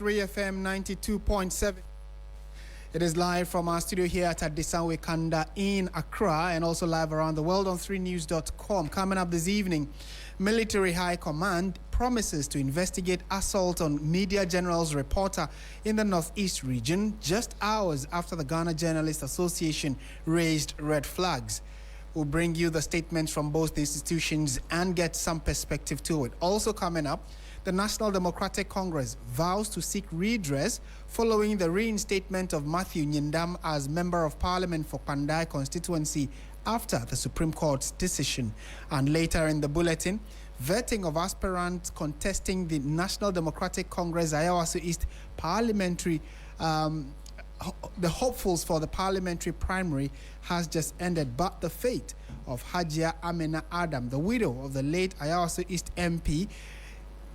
3 FM 92.7. It is live from our studio here at Adisanwe Kanda in Accra and also live around the world on 3news.com. Coming up this evening, Military High Command promises to investigate assault on Media General's reporter in the Northeast region just hours after the Ghana Journalists Association raised red flags. We'll bring you the statements from both the institutions and get some perspective to it. Also coming up, the National Democratic Congress vows to seek redress following the reinstatement of Matthew Nyindam as Member of Parliament for Kpandai constituency after the Supreme Court's decision. And later in the bulletin, vetting of aspirants contesting the National Democratic Congress Ayawaso East parliamentary the hopefuls for the parliamentary primary has just ended, but the fate of Hajia Amina Adam, the widow of the late Ayawaso East MP,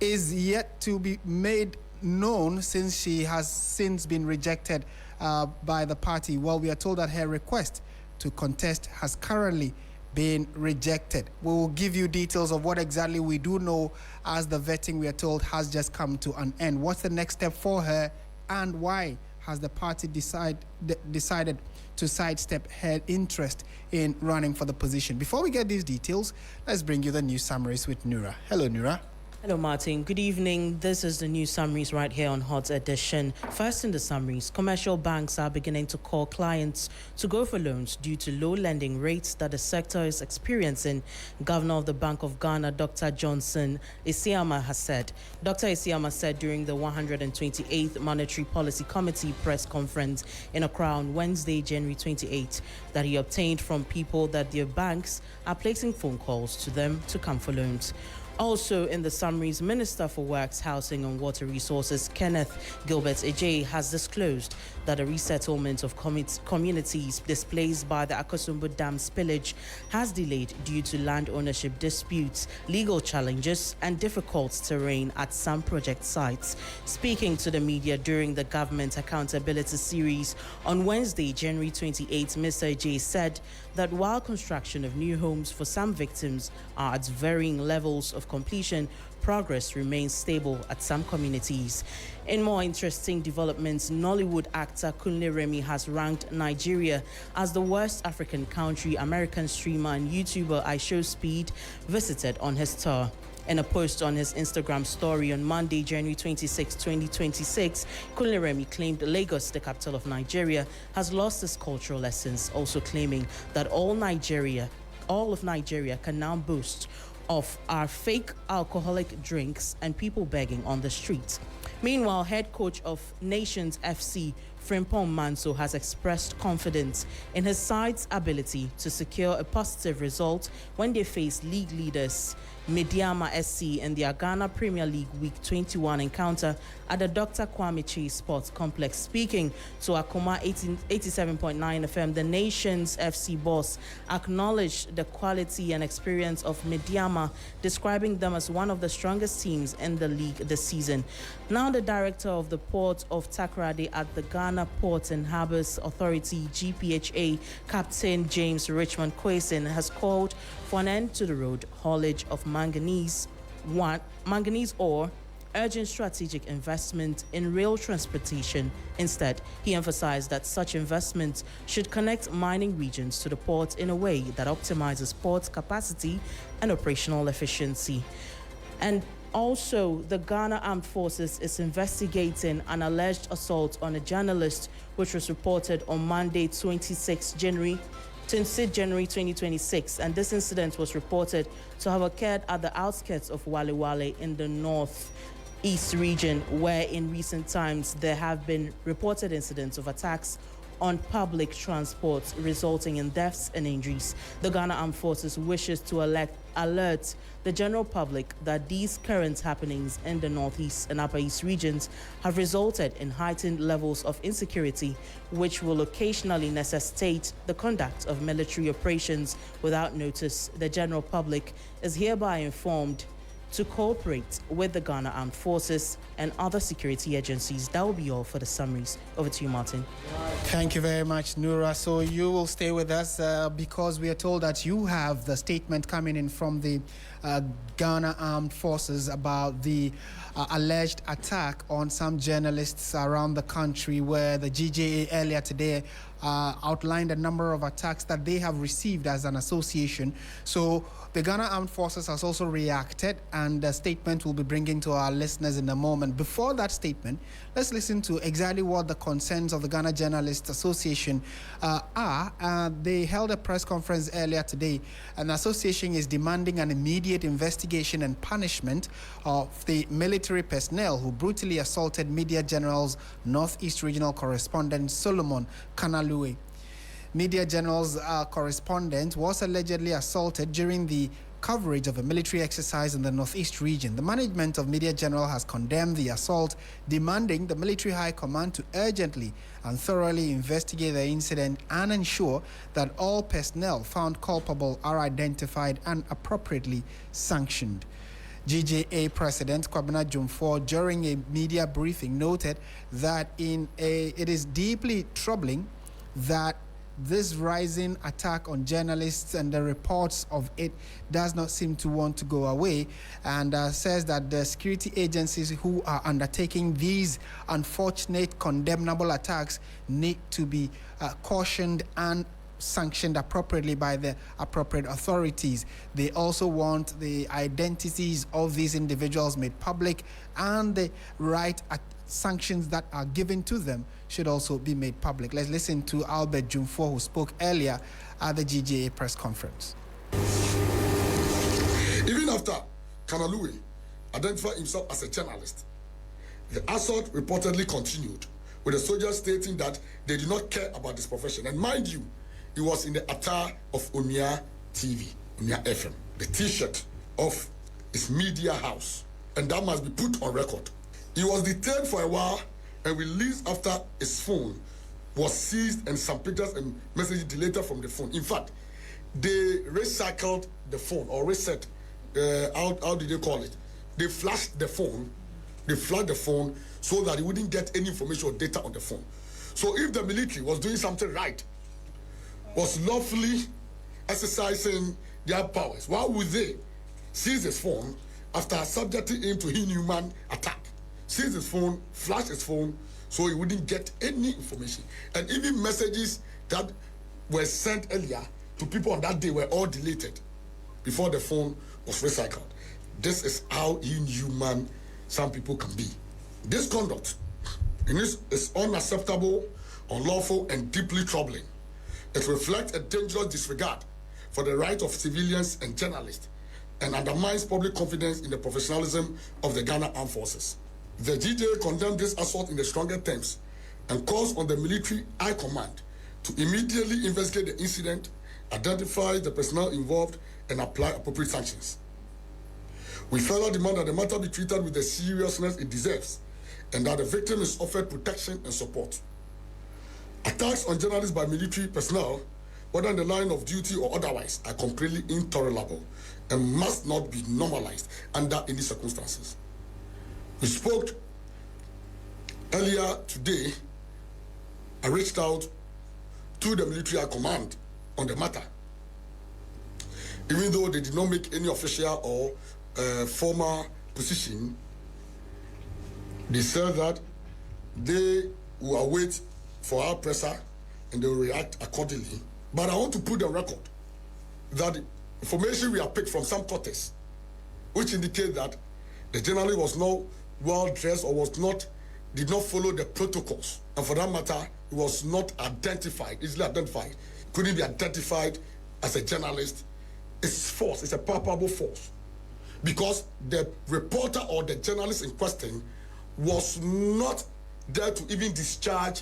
is yet to be made known since she has since been rejected by the party. Well, we are told that her request to contest has currently been rejected. We will give you details of what exactly we do know as the vetting, we are told, has just come to an end. What's the next step for her and why has the party decided to sidestep her interest in running for the position? Before we get these details, let's bring you the news summaries with Nura. Hello, Nura. Hello, Martin. Good evening. This is the news summaries right here on Hot Edition. First in the summaries, commercial banks are beginning to call clients to go for loans due to low lending rates that the sector is experiencing. Governor of the Bank of Ghana, Dr. Johnson Isiama, has said. Dr. Isiama said during the 128th Monetary Policy Committee press conference in Accra on Wednesday, January 28, that he obtained from people that their banks are placing phone calls to them to come for loans. Also in the summaries, Minister for Works, Housing and Water Resources, Kenneth Gilbert Ejay, has disclosed that a resettlement of communities displaced by the Akosombo Dam spillage has delayed due to land ownership disputes, legal challenges and difficult terrain at some project sites. Speaking to the media during the Government Accountability Series on Wednesday, January 28, Mr. Ejay said that while construction of new homes for some victims are at varying levels of completion, progress remains stable at some communities. In more interesting developments, Nollywood actor Kunle Remi has ranked Nigeria as the worst African country American streamer and YouTuber IShowSpeed visited on his tour. In a post on his Instagram story on Monday, January 26, 2026, Kunle Remi claimed Lagos, the capital of Nigeria, has lost its cultural essence, also claiming that all of Nigeria can now boast of our fake alcoholic drinks and people begging on the streets. Meanwhile, head coach of Nations FC, Frimpong Manso, has expressed confidence in his side's ability to secure a positive result when they face league leaders Mediama SC in their Ghana Premier League Week 21 encounter at the Dr. Kwame Chase Sports Complex. Speaking to Akoma 87.9 FM, the Nations FC boss acknowledged the quality and experience of Mediama, describing them as one of the strongest teams in the league this season. Now the director of the Port of Takoradi at the Ghana Ports and Harbours Authority, GPHA, Captain James Richmond Kwesen, has called for an end to the road haulage of manganese ore, urging strategic investment in rail transportation. Instead, he emphasized that such investments should connect mining regions to the port in a way that optimizes port capacity and operational efficiency. And also, the Ghana Armed Forces is investigating an alleged assault on a journalist, which was reported on Monday, 26 January 2026, and this incident was reported to have occurred at the outskirts of Wale Wale in the northeast region, where in recent times there have been reported incidents of attacks on public transport resulting in deaths and injuries. The Ghana Armed Forces wishes to alert the general public that these current happenings in the Northeast and Upper East regions have resulted in heightened levels of insecurity, which will occasionally necessitate the conduct of military operations without notice. The general public is hereby informed to cooperate with the Ghana Armed Forces and other security agencies. That will be all for the summaries. Over to you, Martin. Thank you very much, Noura. So you will stay with us because we are told that you have the statement coming in from the Ghana Armed Forces about the alleged attack on some journalists around the country, where the GJA earlier today outlined a number of attacks that they have received as an association. So the Ghana Armed Forces has also reacted, and a statement we'll be bringing to our listeners in a moment. Before that statement, let's listen to exactly what the concerns of the Ghana Journalists Association are. They held a press conference earlier today, and the association is demanding an immediate investigation and punishment of the military personnel who brutally assaulted Media General's Northeast Regional Correspondent Solomon Kanalue. Media General's correspondent was allegedly assaulted during the coverage of a military exercise in the Northeast region. The management of Media General has condemned the assault, demanding the military high command to urgently and thoroughly investigate the incident and ensure that all personnel found culpable are identified and appropriately sanctioned. GJA President Kwabena Jumfor, during a media briefing, noted that it is deeply troubling that this rising attack on journalists and the reports of it does not seem to want to go away, and says that the security agencies who are undertaking these unfortunate, condemnable attacks need to be cautioned and sanctioned appropriately by the appropriate authorities. They also want the identities of these individuals made public, and the right sanctions that are given to them should also be made public. Let's listen to Albert Jumfor, who spoke earlier at the GJA press conference. Even after Kanalue identified himself as a journalist, the assault reportedly continued, with the soldiers stating that they do not care about this profession. And mind you, he was in the attire of Umia TV, Umia FM, the t-shirt of his media house, and that must be put on record. He was detained for a while and released after his phone was seized and some pictures and messages deleted from the phone. In fact, they recycled the phone, or reset, how did they call it? They flashed the phone, so that he wouldn't get any information or data on the phone. So if the military was doing something right, was lawfully exercising their powers, why would they seize his phone after subjecting him to inhuman attack? Seize his phone, flash his phone, so he wouldn't get any information. And even messages that were sent earlier to people on that day were all deleted before the phone was recycled. This is how inhuman some people can be. This conduct is unacceptable, unlawful, and deeply troubling. It reflects a dangerous disregard for the rights of civilians and journalists, and undermines public confidence in the professionalism of the Ghana Armed Forces. The GJA condemned this assault in the strongest terms and calls on the military high command to immediately investigate the incident, identify the personnel involved, and apply appropriate sanctions. We further demand that the matter be treated with the seriousness it deserves, and that the victim is offered protection and support. Attacks on journalists by military personnel, whether in the line of duty or otherwise, are completely intolerable and must not be normalized under any circumstances. We spoke earlier today. I reached out to the military high command on the matter. Even though they did not make any official or formal position, they said that they will await for our pressure and they will react accordingly. But I want to put on record that the information we have picked from some quarters, which indicate that the journalist was not well dressed or did not follow the protocols, and for that matter, he was not easily identified, couldn't be identified as a journalist. It's false. It's a palpable false, because the reporter or the journalist in question was not there to even discharge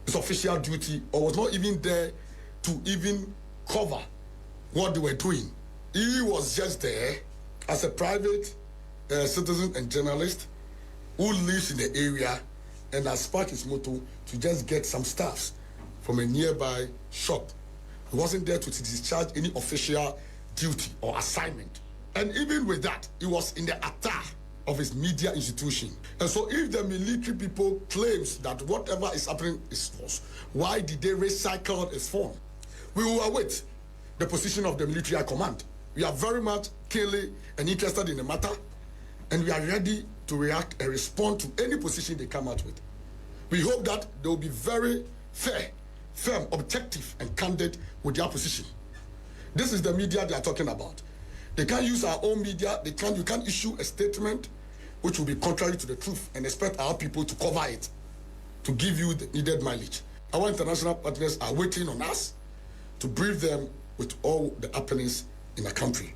his official duty, or was not even there to even cover what they were doing. He was just there as a private citizen and journalist who lives in the area and has sparked his motto to just get some stuffs from a nearby shop. He wasn't there to discharge any official duty or assignment And even with that, he was in the attack of his media institution. And so if the military people claims that whatever is happening is false, why did they recycle his phone? We will await the position of the military high command. We are very much keenly and interested in the matter, and we are ready to react and respond to any position they come out with. We hope that they will be very fair, firm, objective, and candid with their position. This is the media they are talking about. They can't use our own media. You can't issue a statement which will be contrary to the truth and expect our people to cover it, to give you the needed mileage. Our international partners are waiting on us to brief them with all the happenings in the country,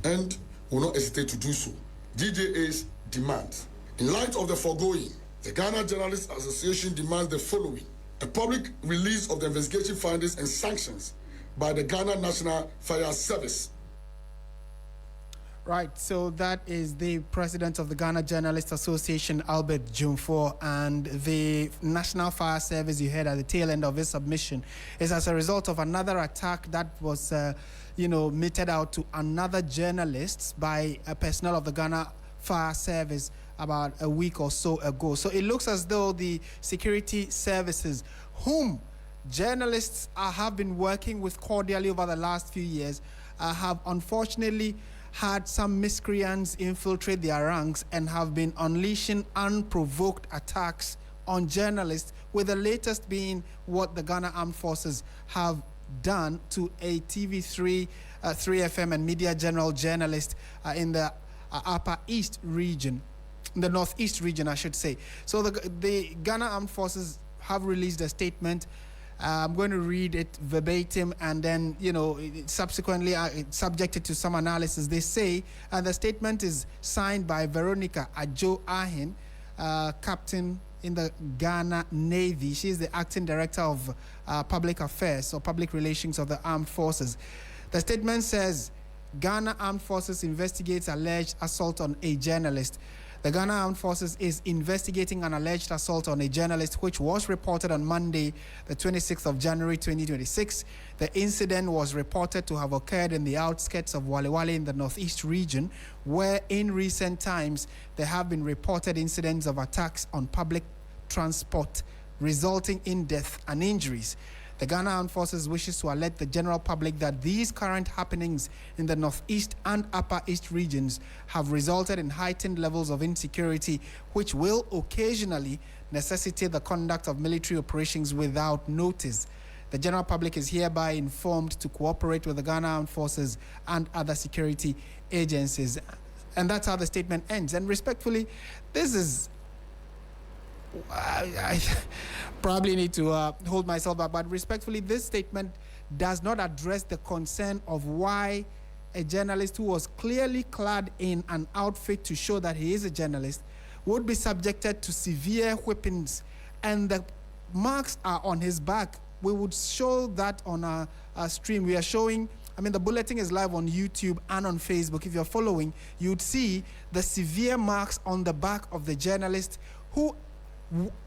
and will not hesitate to do so. GJA's demands. In light of the foregoing, the Ghana Journalists Association demands the following: a public release of the investigation findings and sanctions by the Ghana National Fire Service. Right, so that is the president of the Ghana Journalists Association, Albert Jumfo, and the National Fire Service, you heard at the tail end of his submission, is as a result of another attack that was, meted out to another journalist by a personnel of the Ghana Fire Service about a week or so ago. So it looks as though the security services, whom journalists have been working with cordially over the last few years, have unfortunately had some miscreants infiltrate their ranks and have been unleashing unprovoked attacks on journalists, with the latest being what the Ghana Armed Forces have done to a TV3, 3FM and Media General journalist in the Upper East region, the Northeast region, I should say. So the Ghana Armed Forces have released a statement. I'm going to read it verbatim, and then, subsequently subjected to some analysis. They say, and the statement is signed by Veronica Ajo Ahin, captain in the Ghana Navy. She is the acting director of public affairs or public relations of the armed forces. The statement says, Ghana Armed Forces investigates alleged assault on a journalist. The Ghana Armed Forces is investigating an alleged assault on a journalist, which was reported on Monday, the 26th of January, 2026. The incident was reported to have occurred in the outskirts of Wale Wale in the Northeast region, where in recent times there have been reported incidents of attacks on public transport, resulting in death and injuries. The Ghana Armed Forces wishes to alert the general public that these current happenings in the Northeast and Upper East regions have resulted in heightened levels of insecurity, which will occasionally necessitate the conduct of military operations without notice. The general public is hereby informed to cooperate with the Ghana Armed Forces and other security agencies. And that's how the statement ends. And respectfully, this is... I probably need to hold myself back, but respectfully, this statement does not address the concern of why a journalist who was clearly clad in an outfit to show that he is a journalist would be subjected to severe whippings, and the marks are on his back. We would show that on our stream. We are showing, the bulletin is live on YouTube and on Facebook. If you're following, you'd see the severe marks on the back of the journalist who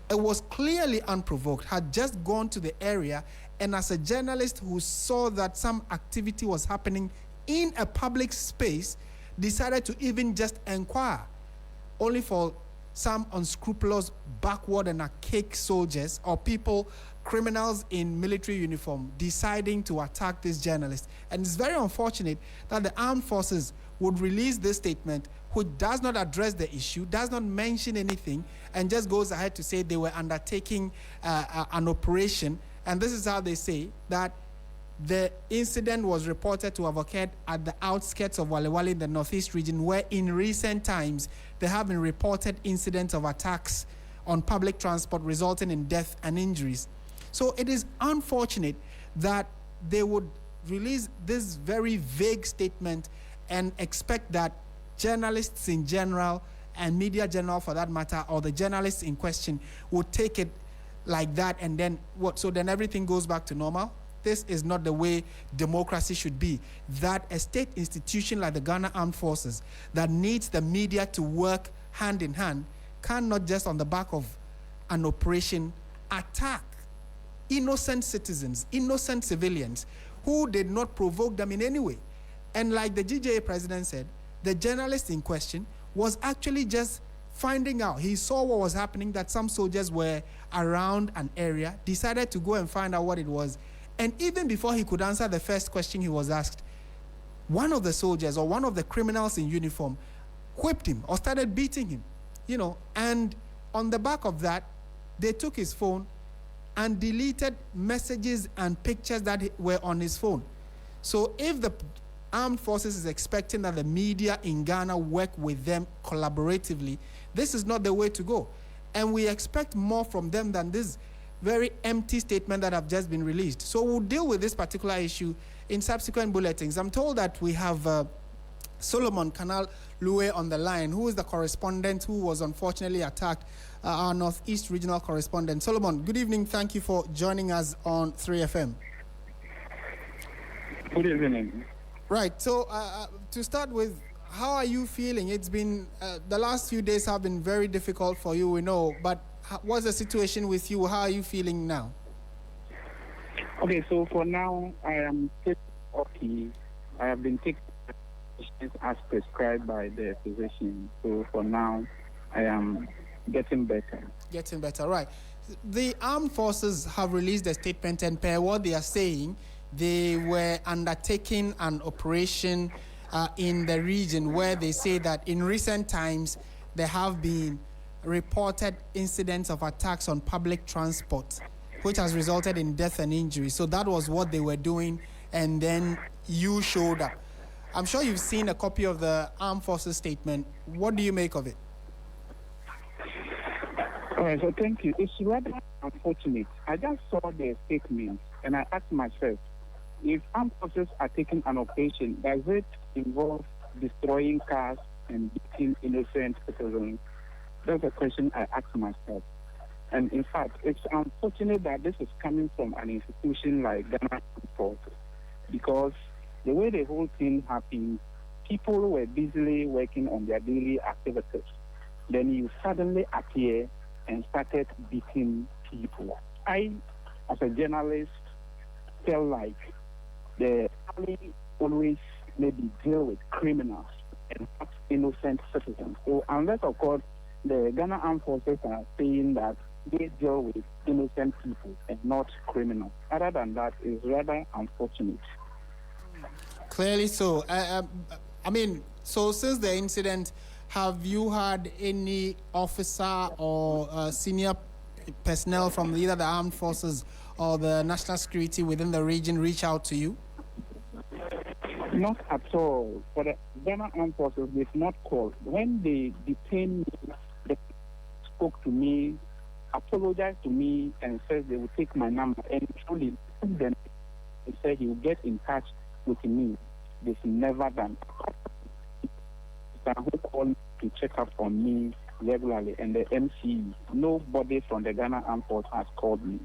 it was clearly unprovoked, had just gone to the area, and as a journalist who saw that some activity was happening in a public space, decided to even just inquire, only for some unscrupulous, backward and archaic soldiers or people, criminals in military uniform, deciding to attack this journalist. And it's very unfortunate that the armed forces would release this statement, which does not address the issue, does not mention anything, and just goes ahead to say they were undertaking an operation. And this is how they say that the incident was reported to have occurred at the outskirts of Wale Wale in the Northeast region, where in recent times there have been reported incidents of attacks on public transport resulting in death and injuries. So it is unfortunate that they would release this very vague statement and expect that journalists in general and media general for that matter, or the journalists in question, would take it like that, and then what? So then everything goes back to normal. This is not the way democracy should be. That a state institution like the Ghana Armed Forces that needs the media to work hand in hand cannot just on the back of an operation attack innocent citizens, innocent civilians who did not provoke them in any way. And like the GJA president said, the journalist in question was actually just finding out. He saw what was happening, that some soldiers were around an area, decided to go and find out what it was. And even before he could answer the first question he was asked, one of the soldiers or one of the criminals in uniform whipped him or started beating him, and on the back of that, they took his phone and deleted messages and pictures that were on his phone. So if the armed forces is expecting that the media in Ghana work with them collaboratively, this is not the way to go. And we expect more from them than this very empty statement that have just been released. So we'll deal with this particular issue in subsequent bulletins. I'm told that we have Solomon Kanal Lue on the line, who is the correspondent who was unfortunately attacked, our Northeast Regional Correspondent. Solomon, good evening. Thank you for joining us on 3FM. Good evening. Right. So to start with, how are you feeling? It's been, the last few days have been very difficult for you, we know, but what's the situation with you? How are you feeling now? Okay, so for now, I am okay. I have been taking as prescribed by the physician. So for now, I am getting better. Getting better, right. The armed forces have released a statement, and per what they are saying, they were undertaking an operation in the region where they say that in recent times there have been reported incidents of attacks on public transport, which has resulted in death and injury. So that was what they were doing, and then you showed up. I'm sure you've seen a copy of the armed forces statement. What do you make of it? All right, so thank you. It's rather unfortunate. I just saw the statement and I asked myself, if armed forces are taking an operation, does it involve destroying cars and beating innocent citizens? That's a question I asked myself. And in fact, it's unfortunate that this is coming from an institution like Ghana Forces, because the way the whole thing happened, people were busily working on their daily activities. Then you suddenly appear and started beating people. I, as a journalist, felt like the army always maybe deal with criminals and not innocent citizens. So unless, of course, the Ghana Armed Forces are saying that they deal with innocent people and not criminals. Other than that, it's rather unfortunate. Clearly so. I mean, so since the incident, have you had any officer or senior personnel from either the armed forces or the national security within the region reach out to you? Not at all. For the Ghana Armed Forces, they've not called. When they detained me, they spoke to me, apologized to me, and said they would take my number. And truly, then they said he would get in touch with me. They've never done. Who called to check up on me regularly, and the MC, nobody from the Ghana Armed Force has called me.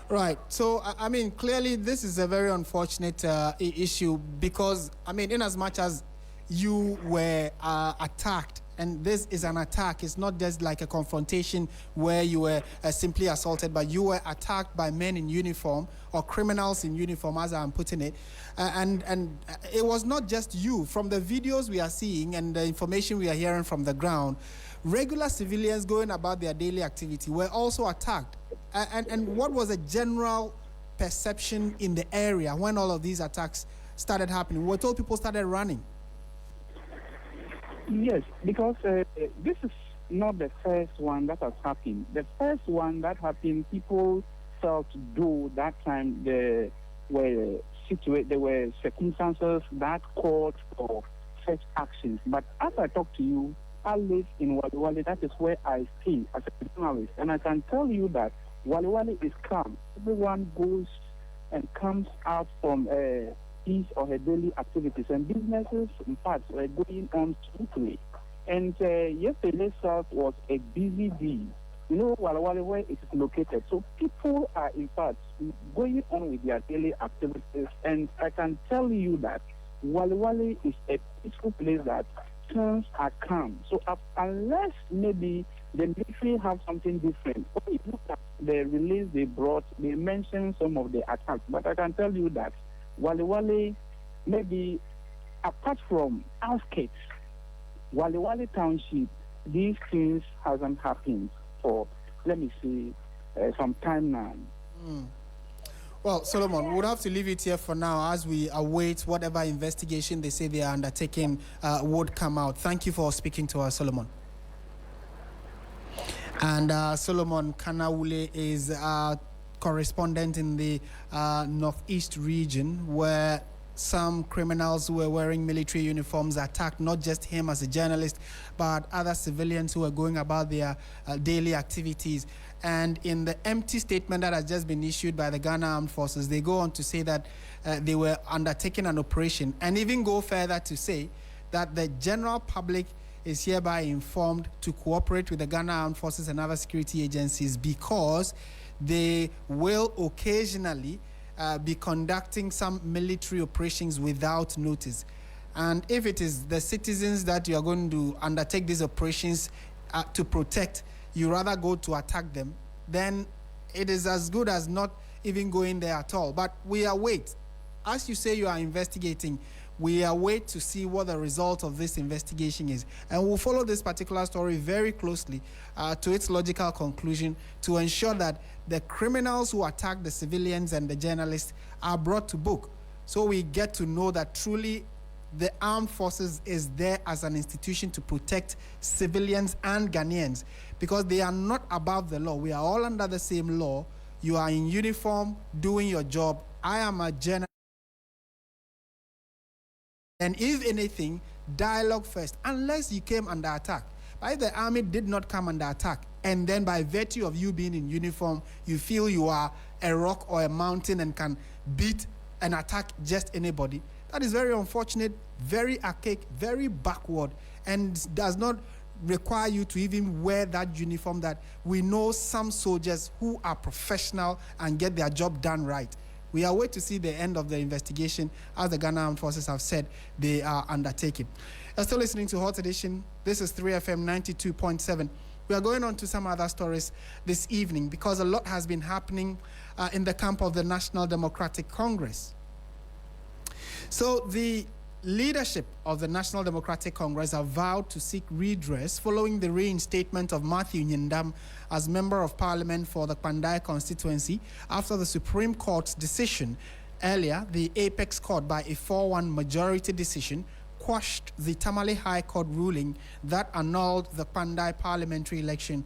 Right. So, I mean, clearly this is a very unfortunate issue because, I mean, in as much as you were attacked, and this is an attack, it's not just like a confrontation where you were simply assaulted, but you were attacked by men in uniform or criminals in uniform, as I'm putting it. And it was not just you. From the videos we are seeing and the information we are hearing from the ground, regular civilians going about their daily activity were also attacked. And what was the general perception in the area when all of these attacks started happening? We're told people started running. Yes, because this is not the first one that has happened. The first one that happened, people felt though that time there were circumstances that called for such actions. But as I talk to you, I live in Wali Wali. That is where I stay as a journalist. And I can tell you that Wali Wali is calm. Everyone goes and comes out from his or her daily activities, and businesses, in fact, were going on smoothly. And yesterday itself was a busy day. You know, Wali Wali, where it is located. So people are, in fact, going on with their daily activities. And I can tell you that Wali Wali is a peaceful place that things are calm. So unless maybe the military have something different, when you look at the release they brought, they mentioned some of the attacks. But I can tell you that Wali Wali, maybe apart from outskirts, Wale Township, these things hasn't happened for, let me see, some time now. Well, Solomon, we would have to leave it here for now as we await whatever investigation they say they are undertaking would come out. Thank you for speaking to us, Solomon. And Solomon Kanawule is correspondent in the Northeast region, where some criminals who were wearing military uniforms attacked not just him as a journalist, but other civilians who were going about their daily activities. And in the empty statement that has just been issued by the Ghana Armed Forces, they go on to say that they were undertaking an operation, and even go further to say that the general public is hereby informed to cooperate with the Ghana Armed Forces and other security agencies, because they will occasionally be conducting some military operations without notice. And if it is the citizens that you are going to undertake these operations to protect, you rather go to attack them, then it is as good as not even going there at all. But we await, as you say you are investigating, we await to see what the result of this investigation is. And we'll follow this particular story very closely to its logical conclusion, to ensure that the criminals who attack the civilians and the journalists are brought to book. So we get to know that truly the armed forces is there as an institution to protect civilians and Ghanaians, because they are not above the law. We are all under the same law. You are in uniform doing your job. I am a journalist. And if anything, dialogue first, unless you came under attack. But if the army did not come under attack, and then by virtue of you being in uniform, you feel you are a rock or a mountain and can beat and attack just anybody, that is very unfortunate, very archaic, very backward, and does not require you to even wear that uniform that we know some soldiers who are professional and get their job done right. We are waiting to see the end of the investigation, as the Ghana Armed Forces have said they are undertaking. You're still listening to Hot Edition. This is 3FM 92.7. We are going on to some other stories this evening, because a lot has been happening in the camp of the National Democratic Congress. So the leadership of the National Democratic Congress have vowed to seek redress following the reinstatement of Matthew Nyindam as Member of Parliament for the Kpandai constituency after the Supreme Court's decision. Earlier, the Apex Court, by a 4-1 majority decision, quashed the Tamale High Court ruling that annulled the Kpandai parliamentary election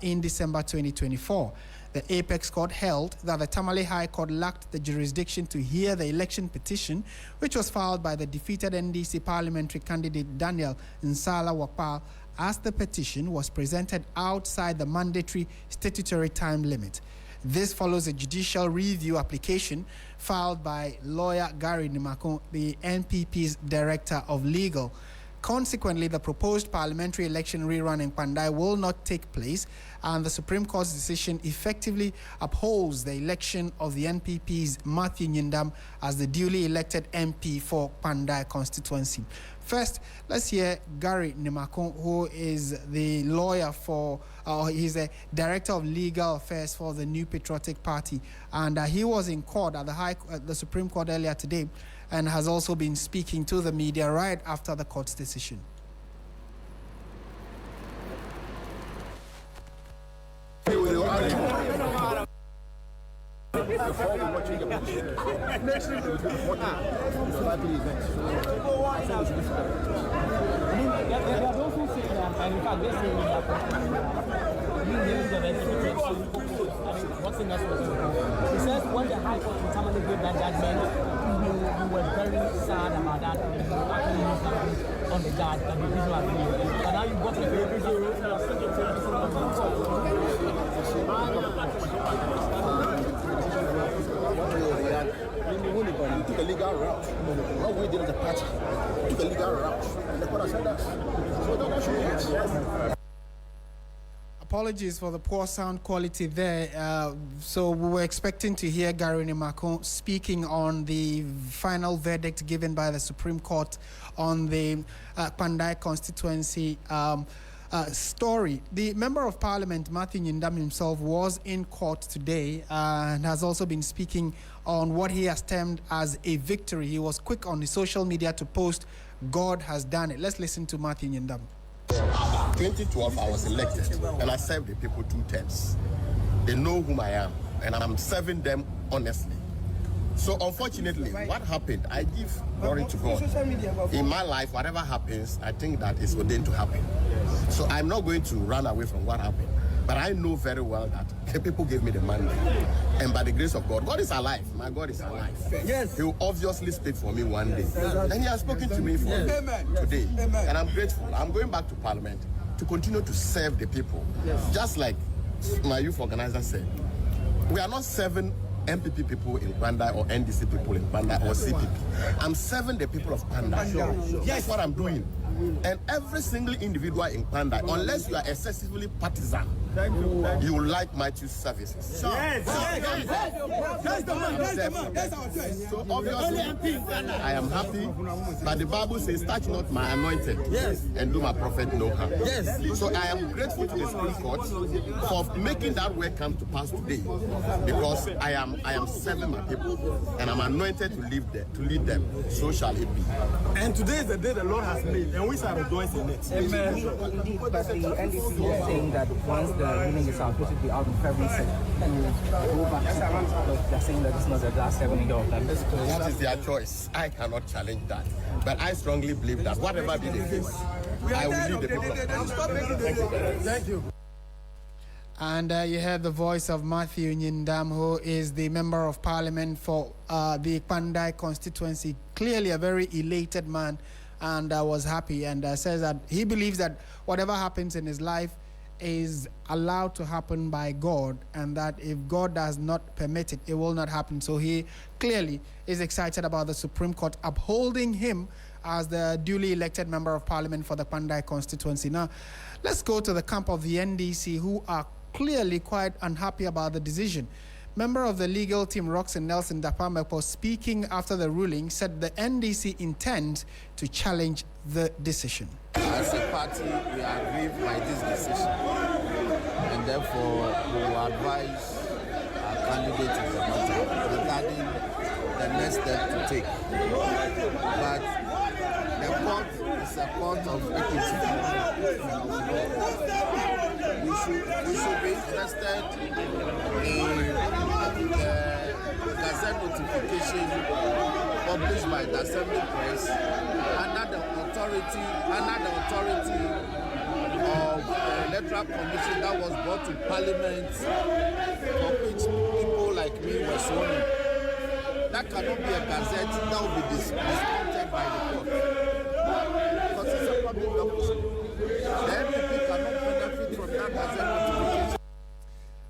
in December 2024. The Apex Court held that the Tamale High Court lacked the jurisdiction to hear the election petition, which was filed by the defeated NDC parliamentary candidate Daniel Nsala Wapal, as the petition was presented outside the mandatory statutory time limit. This follows a judicial review application filed by lawyer Gary Nimakon, the NPP's Director of Legal. Consequently, the proposed parliamentary election rerun in Kpandai will not take place, and the Supreme Court's decision effectively upholds the election of the NPP's Matthew Nyindam as the duly elected MP for Kpandai constituency. First, let's hear Gary Nimakon, who is the lawyer for, he's a Director of Legal Affairs for the New Patriotic Party, and he was in court at the Supreme Court earlier today, and has also been speaking to the media right after the court's decision. He says when the High Court in Tamale gave that judgment, you were very sad about that. You actually used that on the judge that the people are doing. And now you've got we took a legal route. What we did as a party, we took a legal route. And the court said that. So that should be. Apologies for the poor sound quality there. So we were expecting to hear Gary Nimakon speaking on the final verdict given by the Supreme Court on the Kpandai constituency story. The Member of Parliament, Matthew Nyindam himself, was in court today and has also been speaking on what he has termed as a victory. He was quick on his social media to post, "God has done it." Let's listen to Matthew Nyindam. 2012, I was elected, and I served the people 2 terms. They know whom I am, and I'm serving them honestly. So unfortunately, what happened, I give glory to God. In my life, whatever happens, I think that is ordained to happen. So I'm not going to run away from what happened. But I know very well that the people gave me the mandate. And by the grace of God, God is alive. My God is alive. Yes. He will obviously speak for me one day. And he has spoken to me for today. And I'm grateful. I'm going back to Parliament to continue to serve the people. Just like my youth organizer said, we are not serving MPP people in Kpandai or NDC people in Kpandai or CPP. I'm serving the people of Kpandai. Sure. That's what I'm doing. And every single individual in Kpandai, unless you are excessively partisan, you will like Matthew's services. Sure. Yes. That's the man. That's our choice. So obviously, I am happy, but the Bible says, "Touch not my anointed, and do my prophet no harm." Yes. So I am grateful to the Supreme Court for making that work come to pass today, because I am serving my people, and I'm anointed to lead them. So shall it be. And today is the day the Lord has made, and we shall rejoice in it. Amen. Indeed, but the NDC is saying that once the ruling is out, it will be out in February 2nd. Go back to they're saying that it's not the last 7 years of that. That is their choice. I cannot challenge that. But I strongly believe that whatever be the case, I will lead the people. Thank you. And you heard the voice of Matthew Nyindam, who is the Member of Parliament for the Kpandai constituency. Clearly a very elated man, and was happy, and says that he believes that whatever happens in his life is allowed to happen by God, and that if God does not permit it, it will not happen. So he clearly is excited about the Supreme Court upholding him as the duly elected Member of Parliament for the Kpandai constituency. Now, let's go to the camp of the NDC, who are clearly quite unhappy about the decision. Member of the legal team, Roxanne Nelson Dapamekpo, speaking after the ruling, said the NDC intends to challenge the decision. As a party, we are aggrieved by this decision, and therefore we will advise our candidate in the matter regarding the next step to take. But the court is a court of equity. We should be interested in the Gazette notification published by the Assembly Press under the authority of the Electoral Commission that was brought to Parliament, for which people like me were sworn in. That cannot be a gazette that will be discounted by the court, because it's a public document. The MPP cannot benefit from that gazette notification.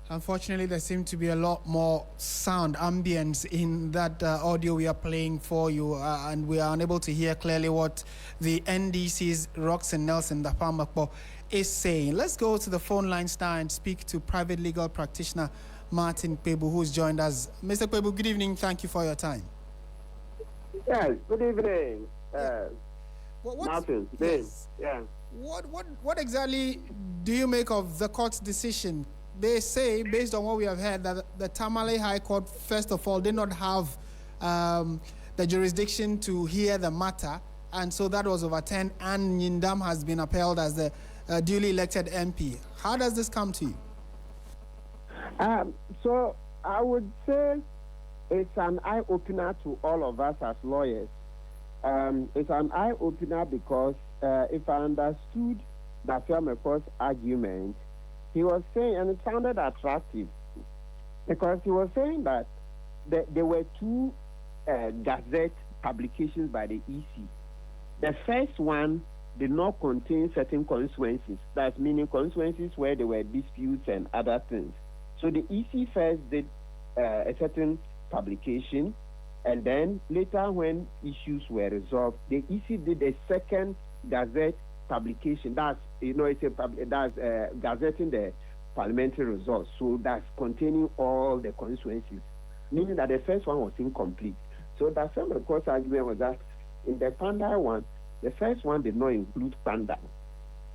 Unfortunately, there seems to be a lot more sound ambience in that audio we are playing for you, and we are unable to hear clearly what the NDC's Roxanne Nelson Dapamekpo is saying. Let's go to the phone lines now and speak to private legal practitioner Martin Kpebu, who's joined us. Mr. Kpebu, good evening. Thank you for your time. Yes, good evening. Martin, yes. Yeah. What exactly do you make of the court's decision? They say, based on what we have heard, that the Tamale High Court, first of all, did not have the jurisdiction to hear the matter, and so that was overturned, and Nyindam has been upheld as the duly elected MP. How does this come to you? So I would say it's an eye-opener to all of us as lawyers. It's an eye-opener because if I understood Dapamekpo's argument, he was saying, and it sounded attractive, because he was saying that there were 2 gazette publications by the EC. The first one did not contain certain constituencies, that's meaning constituencies where there were disputes and other things. So the EC first did a certain publication, and then later when issues were resolved, the EC did a second gazette publication. That's, that's gazetting the parliamentary results. So that's containing all the constituencies, meaning that the first one was incomplete. So that's some of the court's argument was that in the Kpandai one, the first one did not include Kpandai.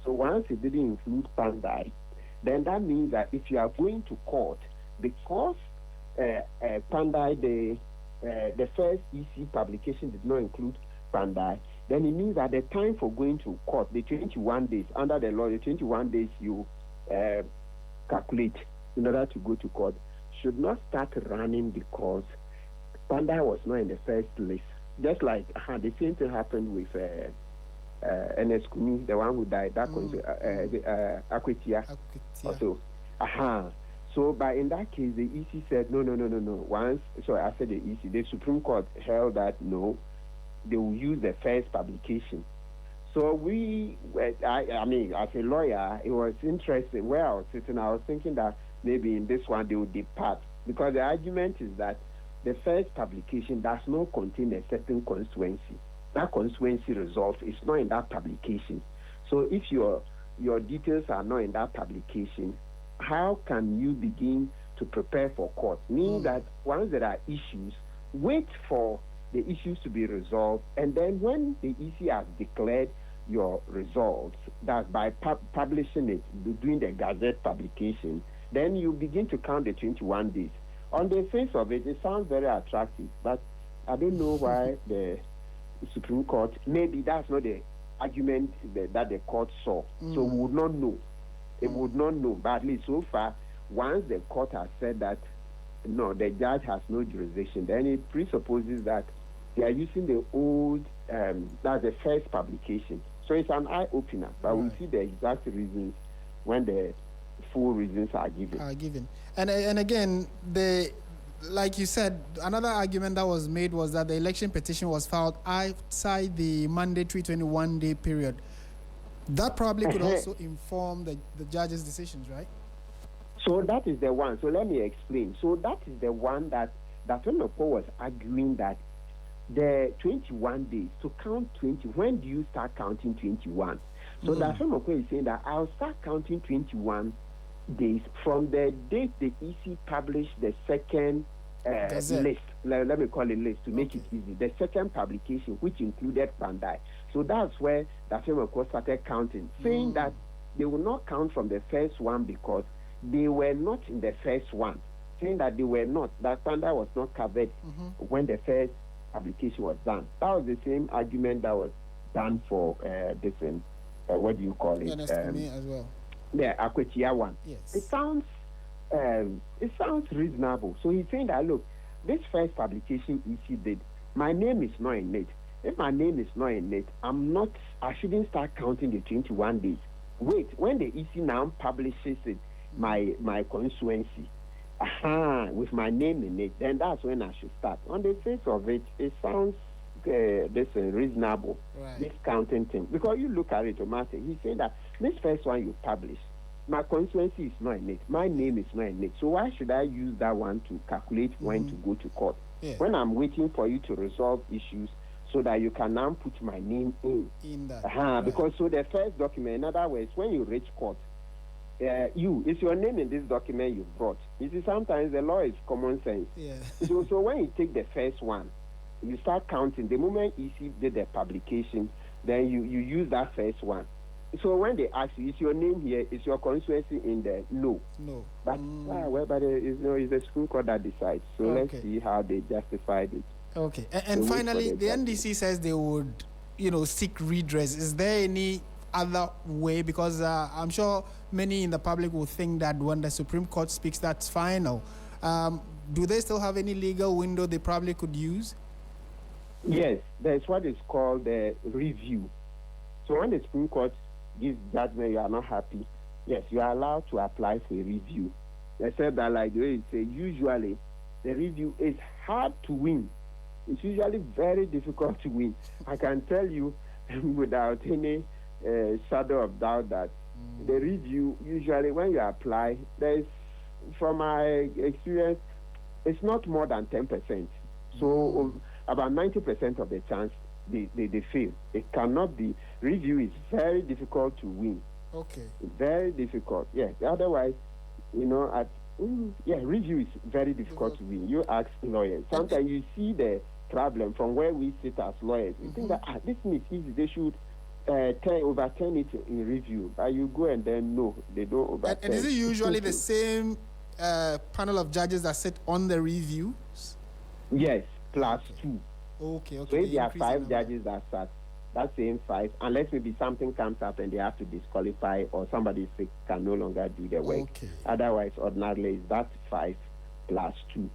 So once it didn't include Kpandai, then that means that if you are going to court, because Kpandai, the first EC publication did not include Kpandai, then it means that the time for going to court, the 21 days, under the law, the 21 days you calculate in order to go to court, should not start running because Kpandai was not in the first list. Just like the same thing happened with NS Kumi, the one who died, that Akwetia. Also. So, but in that case, the EC said, no. Once, so I said the EC, the Supreme Court held that no, they will use the first publication. So I mean, as a lawyer, it was interesting. Where I was sitting, I was thinking that maybe in this one they would depart, because the argument is that the first publication does not contain a certain constituency. That constituency result is not in that publication. So if your details are not in that publication, how can you begin to prepare for court? Meaning that once there are issues, wait for the issues to be resolved, and then when the EC has declared your results, that by publishing it, doing the Gazette publication, then you begin to count the 21 days. On the face of it, it sounds very attractive, but I don't know why the Supreme Court, maybe that's not the argument that the court saw. So we would not know. It would not know. But at least so far, once the court has said that, no, the judge has no jurisdiction, then it presupposes that they are using the old, that's the first publication. So it's an eye-opener, but we'll see the exact reasons when the full reasons are given. And again, like you said, another argument that was made was that the election petition was filed outside the mandatory 21-day period. That probably could also inform the judge's decisions, right? So that is the one. So let me explain. So that is the one that Dr. was arguing that the 21 days, to count 20, when do you start counting 21? So Dr. is saying that I'll start counting 21 days from the date the EC published the second list. Let me call it list to make it easy. The second publication, which included Kpandai. So that's where Dr. started counting, saying that they will not count from the first one because they were not in the first one, saying that they were not, that Kpandai was not covered when the first publication was done. That was the same argument that was done for different, what do you call it? As well. The Akwetia one. Yes. It sounds reasonable. So he's saying that, look, this first publication EC did, my name is not in it. If my name is not in it, I shouldn't start counting the 21 days. Wait, when the EC now publishes it, my constituency, with my name in it, then that's when I should start. On the face of it, it sounds reasonable, this counting thing. Because you look at it, Martin, he's saying that this first one you publish, my constituency is not in it, my name is not in it. So why should I use that one to calculate when to go to court? Yeah. When I'm waiting for you to resolve issues so that you can now put my name in that. Because so the first document, in other words, when you reach court, it's your name in this document you've brought. You see, sometimes the law is common sense. Yeah. So when you take the first one, you start counting. The moment EC did the publication, then you use that first one. So when they ask you, is your name here? Is your constituency in there? No. But it's the Supreme Court that decides. So let's see how they justified it. Okay. And finally, the NDC says they would, seek redress. Is there any other way? Because I'm sure many in the public will think that when the Supreme Court speaks, that's final. Do they still have any legal window they probably could use? Yes, there's what is called the review. So when the Supreme Court gives judgment, you are not happy, yes, you are allowed to apply for a review. Except that, like the way you say, usually the review is hard to win. It's usually very difficult to win. I can tell you without any shadow of doubt that the review, usually when you apply, there's, from my experience, it's not more than 10%. So about 90% of the chance they fail. It cannot be. Review is very difficult to win. Okay. Very difficult. Yeah. Otherwise, review is very difficult to win. You ask lawyers. Sometimes you see the problem from where we sit as lawyers. You think that this thing is easy. They should overturn it in review. But you go and then no, they don't overturn. And is it usually the same panel of judges that sit on the reviews? Yes, plus 2. Okay. So if there are 5 judges that sat, that's saying 5, unless maybe something comes up and they have to disqualify or somebody sick can no longer do the work. Okay. Otherwise, ordinarily, that's 5 plus 2.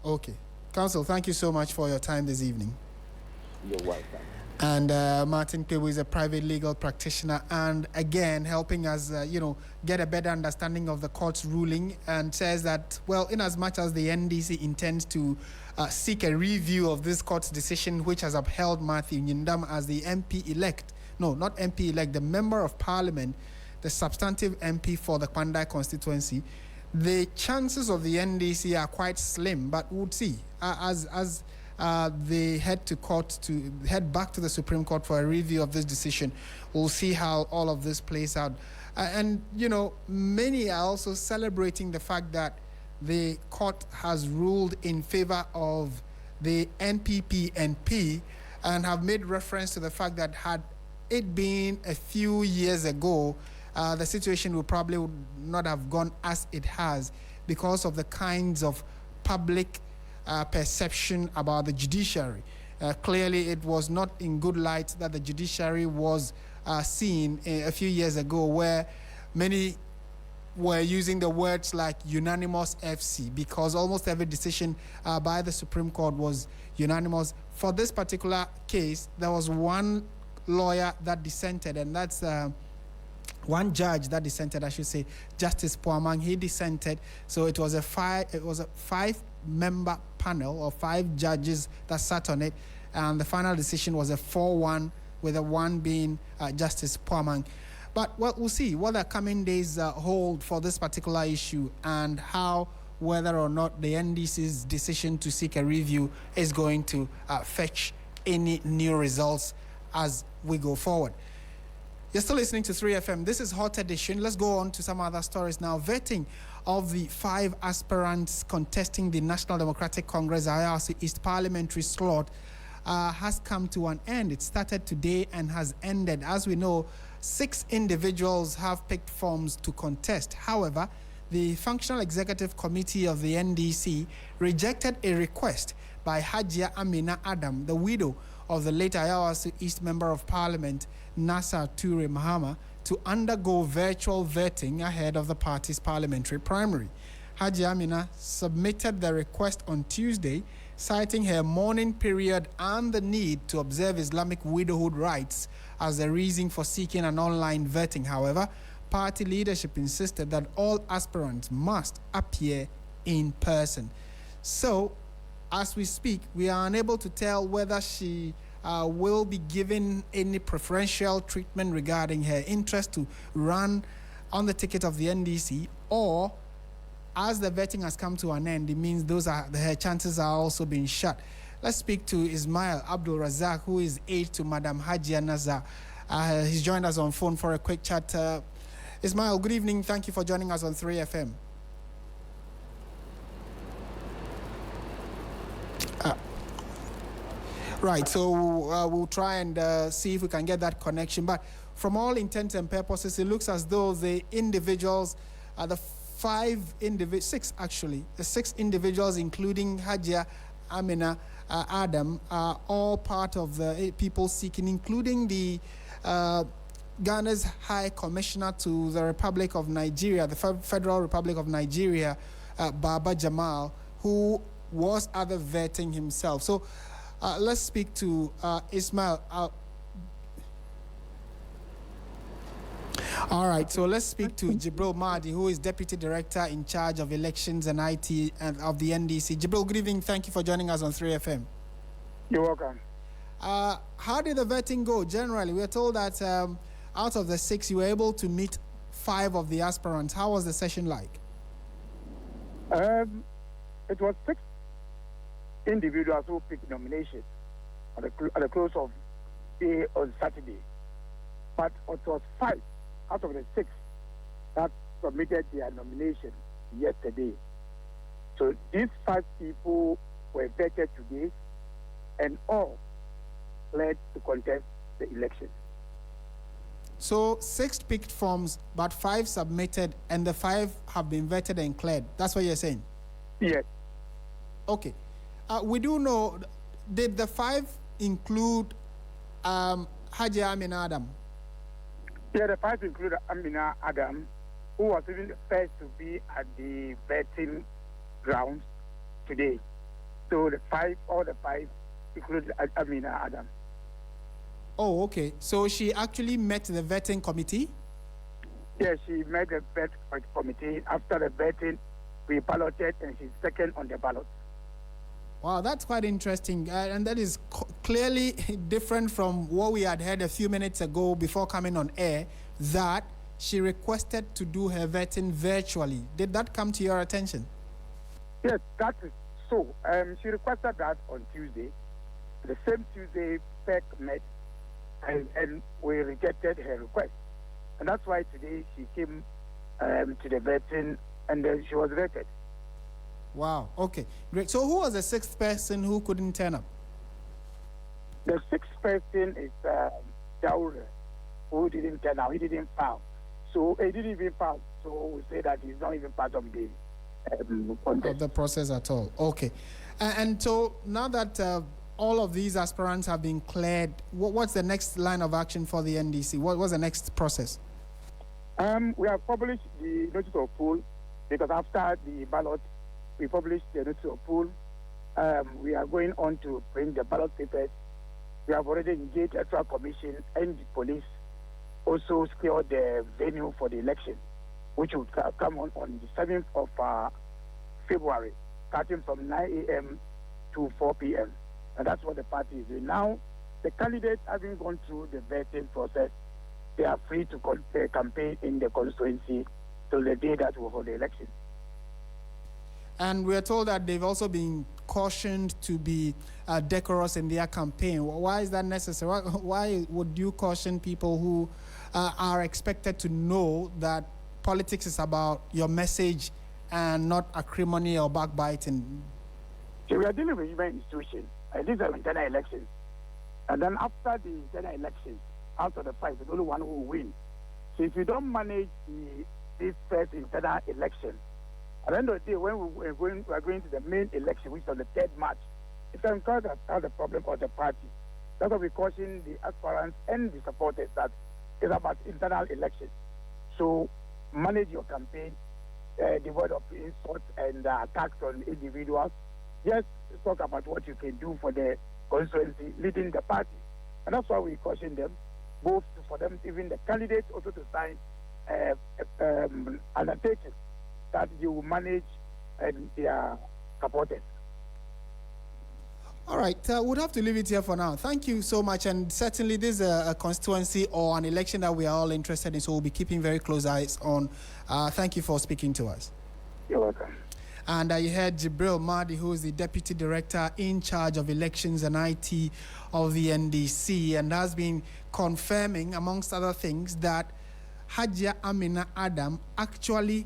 Okay. Counsel, thank you so much for your time this evening. You're welcome. And Martin Kwebu is a private legal practitioner and again helping us, get a better understanding of the court's ruling, and says that, well, in as much as the NDC intends to seek a review of this court's decision, which has upheld Matthew Nyindam as the MP-elect, no, not MP-elect, the Member of Parliament, the substantive MP for the Kpandai constituency, the chances of the NDC are quite slim, but we'll see as they head back to the Supreme Court for a review of this decision. We'll see how all of this plays out. And many are also celebrating the fact that the court has ruled in favor of the NPP and have made reference to the fact that had it been a few years ago, the situation would probably not have gone as it has because of the kinds of public perception about the judiciary. Clearly, it was not in good light that the judiciary was seen a few years ago, where many were using the words like unanimous FC, because almost every decision by the Supreme Court was unanimous. For this particular case, there was one lawyer that dissented, and that's one judge that dissented, I should say, Justice Puamang. He dissented, so it was a five-member panel or 5 judges that sat on it, and the final decision was a 4-1, with a 1 being Justice Puamang. But we'll see what the coming days hold for this particular issue, and how whether or not the NDC's decision to seek a review is going to fetch any new results as we go forward. You're still listening to 3FM. This is Hot Edition. Let's go on to some other stories now. Vetting of the 5 aspirants contesting the National Democratic Congress Ayawaso East parliamentary slot has come to an end. It started today and has ended. As we know, 6 individuals have picked forms to contest. However, the Functional Executive Committee of the NDC rejected a request by Hajia Amina Adam, the widow of the late Ayawaso East Member of Parliament, Nasser Toure Mahama, to undergo virtual vetting ahead of the party's parliamentary primary. Hajia Amina submitted the request on Tuesday, citing her mourning period and the need to observe Islamic widowhood rights as the reason for seeking an online vetting. However, party leadership insisted that all aspirants must appear in person. So, as we speak, we are unable to tell whether she will be given any preferential treatment regarding her interest to run on the ticket of the NDC, or as the vetting has come to an end, it means her chances are also being shut. Let's speak to Ismail Abdul Razak, who is aide to Madam Hajia Nazar. He's joined us on phone for a quick chat. Ismail, good evening. Thank you for joining us on 3FM. Right, so we'll try and see if we can get that connection. But from all intents and purposes, it looks as though the individuals, the 6 individuals, including Hajia Amina Adam, are all part of the people seeking, including the Ghana's High Commissioner to the Republic of Nigeria, the Federal Republic of Nigeria, Baba Jamal, who was other vetting himself. So let's speak to Ismail. All right, so let's speak to Jibril Mahdi, who is Deputy Director in charge of Elections and IT of the NDC. Jibril, good evening. Thank you for joining us on 3FM. You're welcome. How did the vetting go generally? We are told that out of the 6, you were able to meet 5 of the aspirants. How was the session like? It was 6 individuals who picked nominations at the close of day on Saturday. But it was 5 out of the 6 that submitted their nomination yesterday. So these 5 people were vetted today, and all led to contest the election. So 6 picked forms, but 5 submitted, and the 5 have been vetted and cleared. That's what you're saying? Yes. Okay. We do know, did the 5 include Hajia Amina Adam? Yeah, the 5 include Amina Adam, who was even the first to be at the vetting grounds today. So all the 5 include Amina Adam. Oh, okay. So she actually met the vetting committee? Yes, she met the vet committee. After the vetting, we balloted, and she's second on the ballot. Wow, that's quite interesting. And that is clearly different from what we had heard a few minutes ago before coming on air, that she requested to do her vetting virtually. Did that come to your attention? Yes, that is so. She requested that on Tuesday. The same Tuesday, PEC met, and we rejected her request. And that's why today she came to the vetting, and then she was vetted. Wow, okay, great. So who was the 6th person who couldn't turn up? The 6th person is Toure, who didn't turn up. He didn't file. So he didn't even file. So we say that he's not even part of the contest. Of the process at all. Okay. And so now that all of these aspirants have been cleared, what's the next line of action for the NDC? What's the next process? We have published the notice of poll, because after the ballot, we published the notice of poll. We are going on to print the ballot papers. We have already engaged the Electoral Commission and the police, also secured the venue for the election, which will come on the 7th of February, starting from 9 a.m. to 4 p.m. And that's what the party is doing. Now, the candidates having gone through the vetting process, they are free to campaign in the constituency till the day that we hold the election. And we are told that they've also been cautioned to be decorous in their campaign. Why is that necessary? Why would you caution people who are expected to know that politics is about your message and not acrimony or backbiting? So we are dealing with human institutions, and these are internal elections. And then after the internal elections, out of the 5, there's only one who will win. So if you don't manage this first internal election, at the end of the day, when we are going to the main election, which is on the 3rd March, it's going to cause the problem of the party. That's why we caution the aspirants and the supporters that it's about internal elections. So manage your campaign, devoid of insults and attacks on individuals. Just talk about what you can do for the constituency, leading the party. And that's why we caution them, both for them, even the candidates, also to sign undertakings that you will manage their supporters. All right, we'll have to leave it here for now. Thank you so much. And certainly this is a constituency or an election that we are all interested in, so we'll be keeping very close eyes on. Thank you for speaking to us. You're welcome. And you heard Jibril Mahdi, who is the Deputy Director in charge of elections and IT of the NDC, and has been confirming, amongst other things, that Hajia Amina Adam actually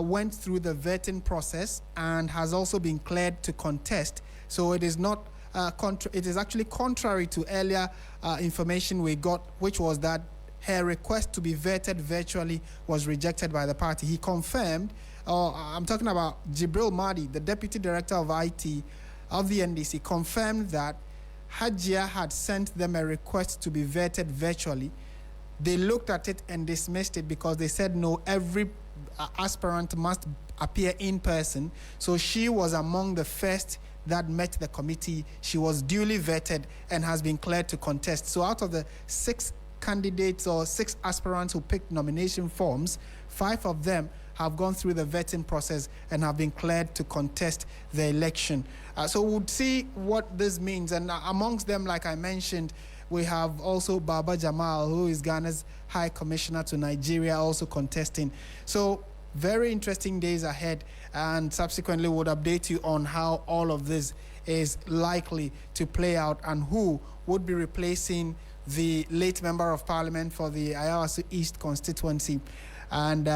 went through the vetting process and has also been cleared to contest. So it is not it is actually contrary to earlier information we got, which was that her request to be vetted virtually was rejected by the party. He confirmed, I'm talking about Jibril Mahdi, the Deputy Director of IT of the NDC, confirmed that Hajia had sent them a request to be vetted virtually. They looked at it and dismissed it because they said, no, every aspirant must appear in person. So she was among the first that met the committee. She was duly vetted and has been cleared to contest. So out of the 6 candidates or 6 aspirants who picked nomination forms, 5 of them have gone through the vetting process and have been cleared to contest the election. So we'll see what this means. And amongst them, like I mentioned, we have also Baba Jamal, who is Ghana's High Commissioner to Nigeria, also contesting. So very interesting days ahead, and subsequently we'll update you on how all of this is likely to play out and who would be replacing the late Member of Parliament for the Ayawaso East constituency. And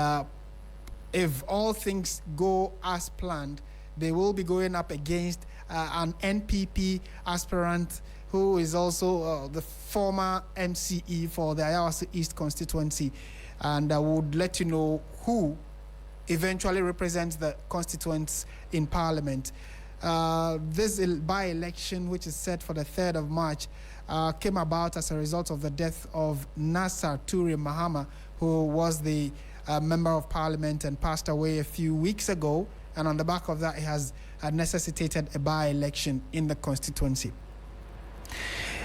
if all things go as planned, they will be going up against an NPP aspirant who is also the former MCE for the Ayawaso East constituency, and I would let you know who eventually represents the constituents in Parliament. This by-election, which is set for the 3rd of March, came about as a result of the death of Nasser Toure Mahama, who was the Member of Parliament and passed away a few weeks ago, and on the back of that, it has necessitated a by-election in the constituency.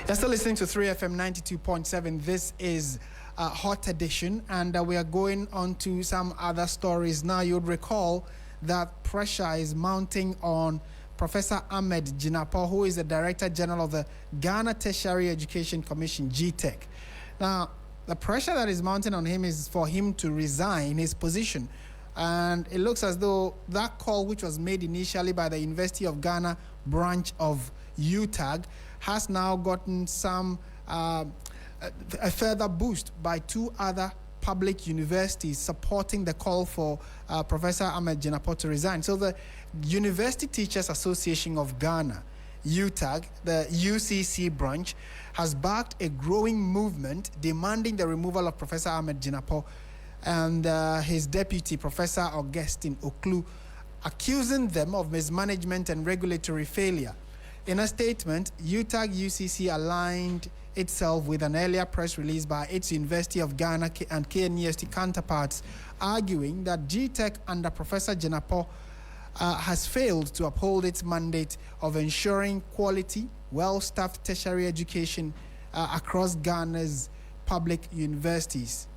You're still listening to 3FM 92.7. This is Hot Edition, and we are going on to some other stories. Now, you'd recall that pressure is mounting on Professor Ahmed Jinapor, who is the Director General of the Ghana Tertiary Education Commission, GTEC. Now, the pressure that is mounting on him is for him to resign his position. And it looks as though that call, which was made initially by the University of Ghana branch of UTAG, has now gotten some a further boost by 2 other public universities supporting the call for Professor Ahmed Jinapor to resign. So the University Teachers Association of Ghana, UTAG, the UCC branch, has backed a growing movement demanding the removal of Professor Ahmed Jinapor and his deputy, Professor Augustine Oklu, accusing them of mismanagement and regulatory failure. In a statement, UTAG UCC aligned itself with an earlier press release by its University of Ghana and KNUST counterparts, arguing that GTEC under Professor Jinapor has failed to uphold its mandate of ensuring quality, well-staffed tertiary education across Ghana's public universities.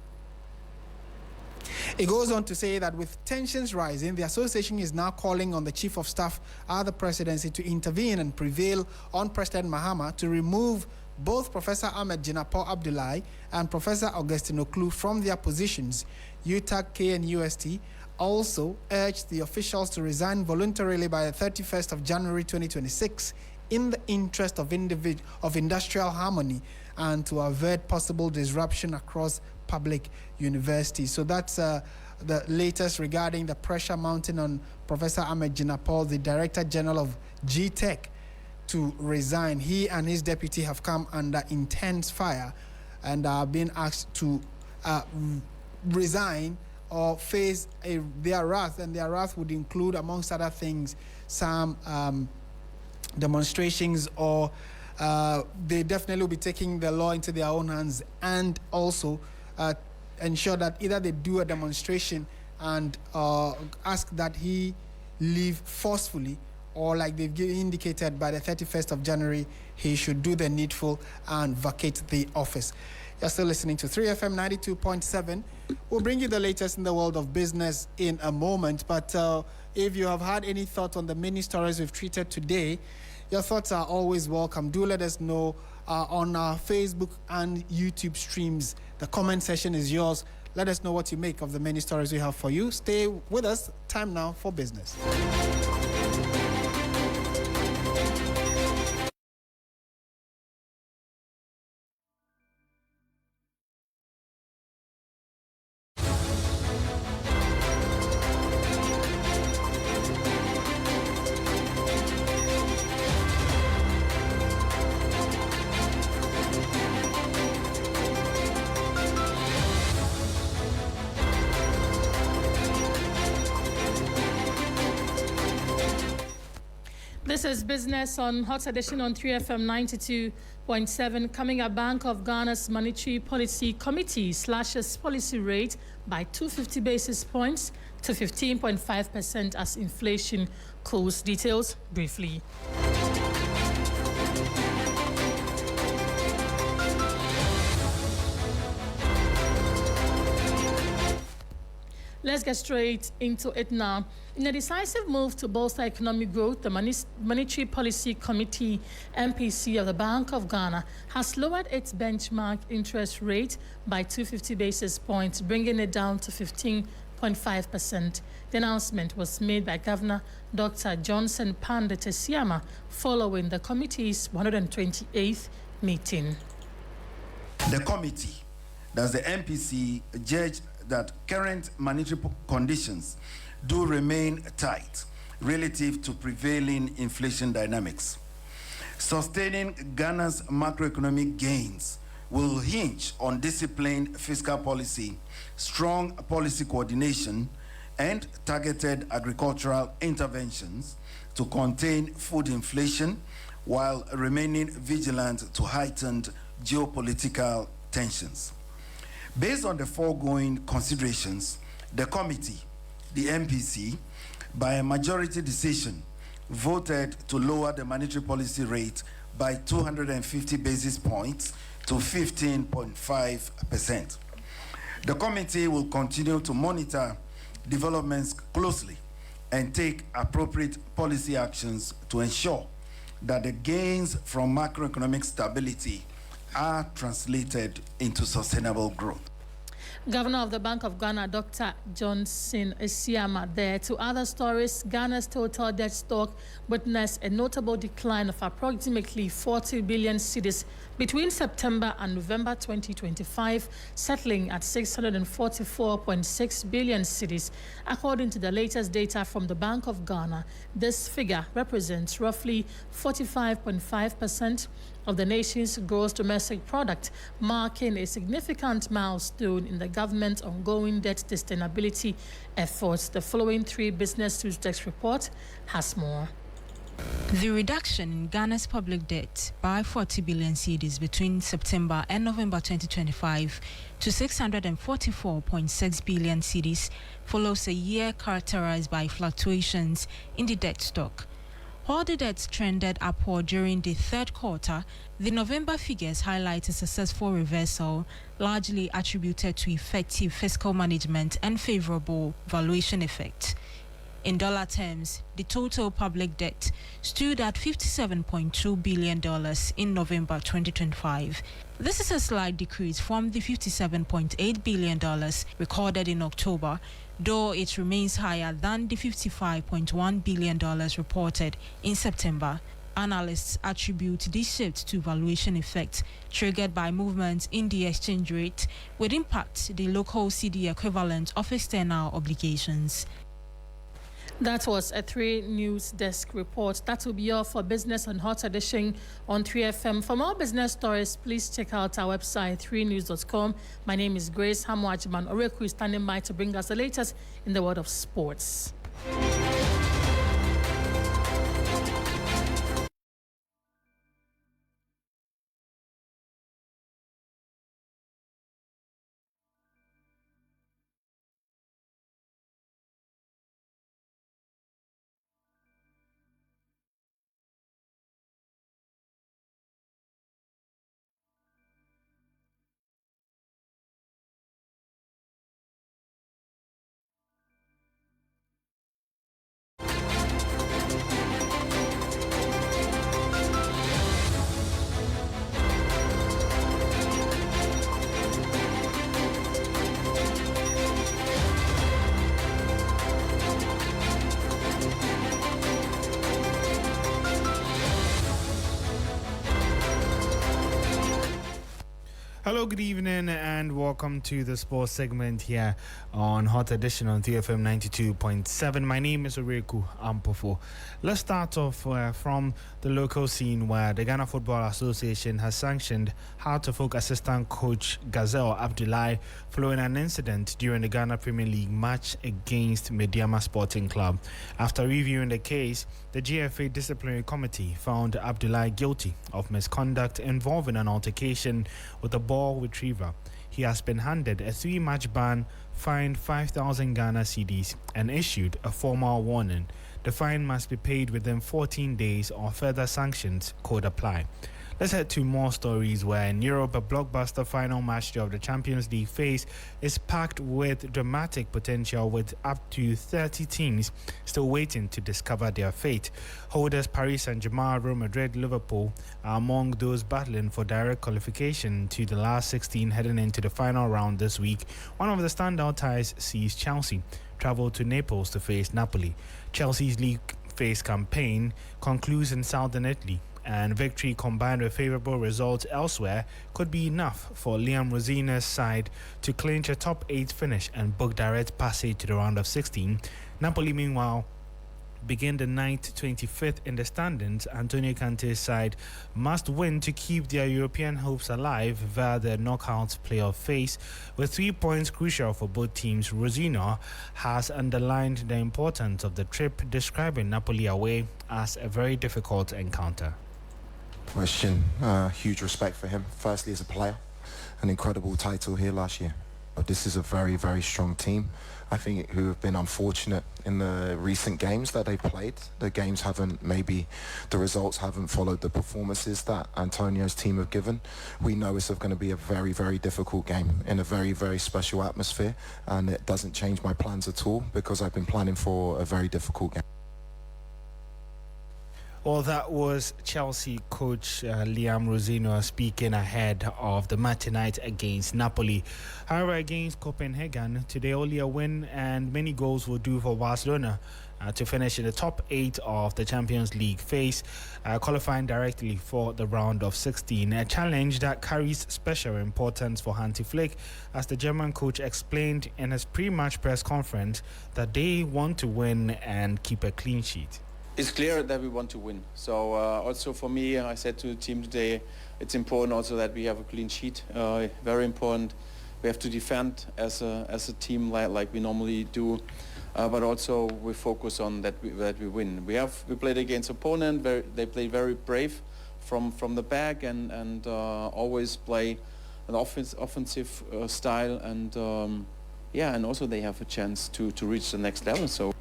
It goes on to say that with tensions rising, the association is now calling on the Chief of Staff at the Presidency to intervene and prevail on President Mahama to remove both Professor Ahmed Jinapor Abdullahi and Professor Augustine Oklu from their positions. UTAG KNUST also urged the officials to resign voluntarily by the 31st of January 2026 in the interest of industrial harmony and to avert possible disruption across public universities. So that's the latest regarding the pressure mounting on Professor Ahmed Jinapor, the Director General of GTEC, to resign. He and his deputy have come under intense fire and are being asked to resign or face their wrath, and their wrath would include, amongst other things, some demonstrations, or they definitely will be taking the law into their own hands, and also ensure that either they do a demonstration and ask that he leave forcefully, or like they've indicated, by the 31st of January, he should do the needful and vacate the office. You're still listening to 3FM 92.7. We'll bring you the latest in the world of business in a moment, but if you have had any thoughts on the many stories we've treated today, your thoughts are always welcome. Do let us know on our Facebook and YouTube streams. The comment section is yours. Let us know what you make of the many stories we have for you. Stay with us. Time now for business. This is business on Hot Edition on 3FM 92.7. Coming up, Bank of Ghana's Monetary Policy Committee slashes policy rate by 250 basis points to 15.5% as inflation cools. Details briefly. Let's get straight into it now. In a decisive move to bolster economic growth, the Monetary Policy Committee, MPC of the Bank of Ghana, has lowered its benchmark interest rate by 250 basis points, bringing it down to 15.5%. The announcement was made by Governor Dr. Johnson Panda Tesiama following the committee's 128th meeting. The committee, that's the MPC, judged that current monetary conditions do remain tight relative to prevailing inflation dynamics. Sustaining Ghana's macroeconomic gains will hinge on disciplined fiscal policy, strong policy coordination, and targeted agricultural interventions to contain food inflation while remaining vigilant to heightened geopolitical tensions. Based on the foregoing considerations, the committee, the MPC, by a majority decision, voted to lower the monetary policy rate by 250 basis points to 15.5%. The committee will continue to monitor developments closely and take appropriate policy actions to ensure that the gains from macroeconomic stability are translated into sustainable growth. Governor of the Bank of Ghana, Dr. Johnson Esiama, there. To other stories, Ghana's total debt stock witnessed a notable decline of approximately 40 billion cedis between September and November 2025, settling at 644.6 billion cedis. According to the latest data from the Bank of Ghana, this figure represents roughly 45.5% of the nation's gross domestic product, marking a significant milestone in the government's ongoing debt sustainability efforts. The following 3 Business Newsdesk report has more. The reduction in Ghana's public debt by 40 billion cedis between September and November 2025 to 644.6 billion cedis follows a year characterized by fluctuations in the debt stock. While the debt trended upward during the third quarter, the November figures highlight a successful reversal, largely attributed to effective fiscal management and favorable valuation effect. In dollar terms, the total public debt stood at $57.2 billion in November 2025. This is a slight decrease from the $57.8 billion recorded in October, though it remains higher than the $55.1 billion reported in September. Analysts attribute this shift to valuation effect triggered by movements in the exchange rate, with impact the local CD equivalent of external obligations. That was a 3 News Desk report. That will be all for Business on Hot Edition on 3FM. For more business stories, please check out our website, 3news.com. My name is Grace Hamwajman. Oreku is standing by to bring us the latest in the world of sports. Hello, good evening, and welcome to the sports segment here on Hot Edition on TFM 92.7. My name is Oreku Ampofo. Let's start off from the local scene where the Ghana Football Association has sanctioned Heart-of-Oak assistant coach Gazelle Abdullahi following an incident during the Ghana Premier League match against Mediama Sporting Club. After reviewing the case, the GFA Disciplinary Committee found Abdullahi guilty of misconduct involving an altercation with a ball retriever. He has been handed a 3-match ban, fined 5,000 Ghana cedis, and issued a formal warning. The fine must be paid within 14 days or further sanctions could apply. Let's head to more stories where in Europe, a blockbuster final match of the Champions League phase is packed with dramatic potential, with up to 30 teams still waiting to discover their fate. Holders Paris Saint-Germain, Real Madrid, Liverpool are among those battling for direct qualification to the last 16 heading into the final round this week. One of the standout ties sees Chelsea travel to Naples to face Napoli. Chelsea's league phase campaign concludes in southern Italy, and victory combined with favourable results elsewhere could be enough for Liam Rosina's side to clinch a top 8 finish and book direct passage to the round of 16. Napoli, meanwhile, begin the night 25th in the standings, Antonio Conte's side must win to keep their European hopes alive via the knockout playoff phase. With 3 points crucial for both teams, Rosino has underlined the importance of the trip, describing Napoli away as a very difficult encounter. Question, huge respect for him. Firstly, as a player, an incredible title here last year. But this is a very, very strong team. I think who have been unfortunate in the recent games that they played. The games the results haven't followed the performances that Antonio's team have given. We know it's going to be a very, very difficult game in a very, very special atmosphere, and it doesn't change my plans at all because I've been planning for a very difficult game. Well, that was Chelsea coach Liam Rosino speaking ahead of the match tonight against Napoli. However, against Copenhagen, today only a win and many goals will do for Barcelona to finish in the top 8 of the Champions League phase, qualifying directly for the round of 16. A challenge that carries special importance for Hansi Flick, as the German coach explained in his pre-match press conference that they want to win and keep a clean sheet. It's clear that we want to win. So also for me, I said to the team today, it's important also that we have a clean sheet. Very important. We have to defend as a team like we normally do, but also we focus on that we win. We played against opponent. They play very brave from the back and always play an offensive style, and and also they have a chance to reach the next level. So.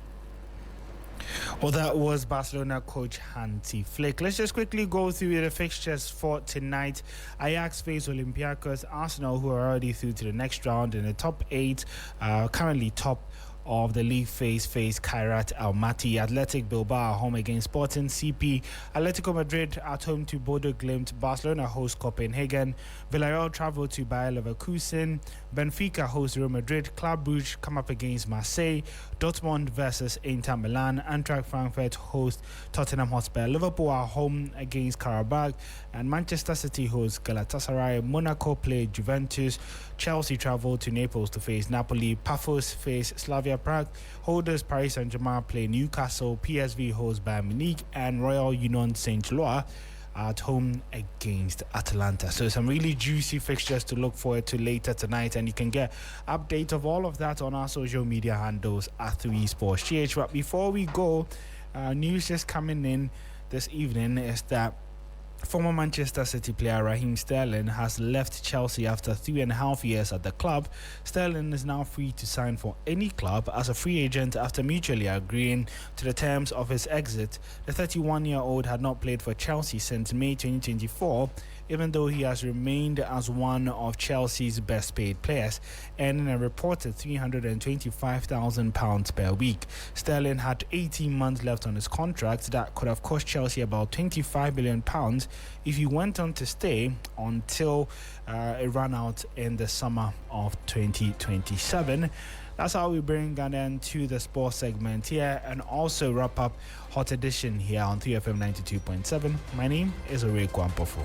Well, that was Barcelona coach Hansi Flick. Let's just quickly go through the fixtures for tonight. Ajax face Olympiacos. Arsenal, who are already through to the next round in the top 8, currently top of the league face Kairat Almaty. Athletic Bilbao home against Sporting CP. Atletico Madrid at home to Bodo Glimt. Barcelona host Copenhagen. Villarreal travel to Bayer Leverkusen. Benfica host Real Madrid. Club Brugge come up against Marseille. Dortmund versus Inter Milan. Eintracht Frankfurt host Tottenham Hotspur. Liverpool are home against Karabakh, and Manchester City host Galatasaray. Monaco play Juventus. Chelsea travel to Naples to face Napoli. Pafos face Slavia Prague. Holders Paris Saint-Germain play Newcastle. PSV host Bayern Munich, and Royal Union Saint-Gilloise at home against Atalanta. So some really juicy fixtures to look forward to later tonight, and you can get update of all of that on our social media handles at 3SportsGH. But before we go, news just coming in this evening is that former Manchester City player Raheem Sterling has left Chelsea after 3.5 years at the club. Sterling is now free to sign for any club as a free agent after mutually agreeing to the terms of his exit. The 31-year-old had not played for Chelsea since May 2024, even though he has remained as one of Chelsea's best paid players, earning a reported £325,000 per week. Sterling had 18 months left on his contract that could have cost Chelsea about £25 million if he went on to stay until it ran out in the summer of 2027. That's how we bring an end to the sports segment here and also wrap up Hot Edition here on 3FM 92.7. My name is Oreku Ampofo.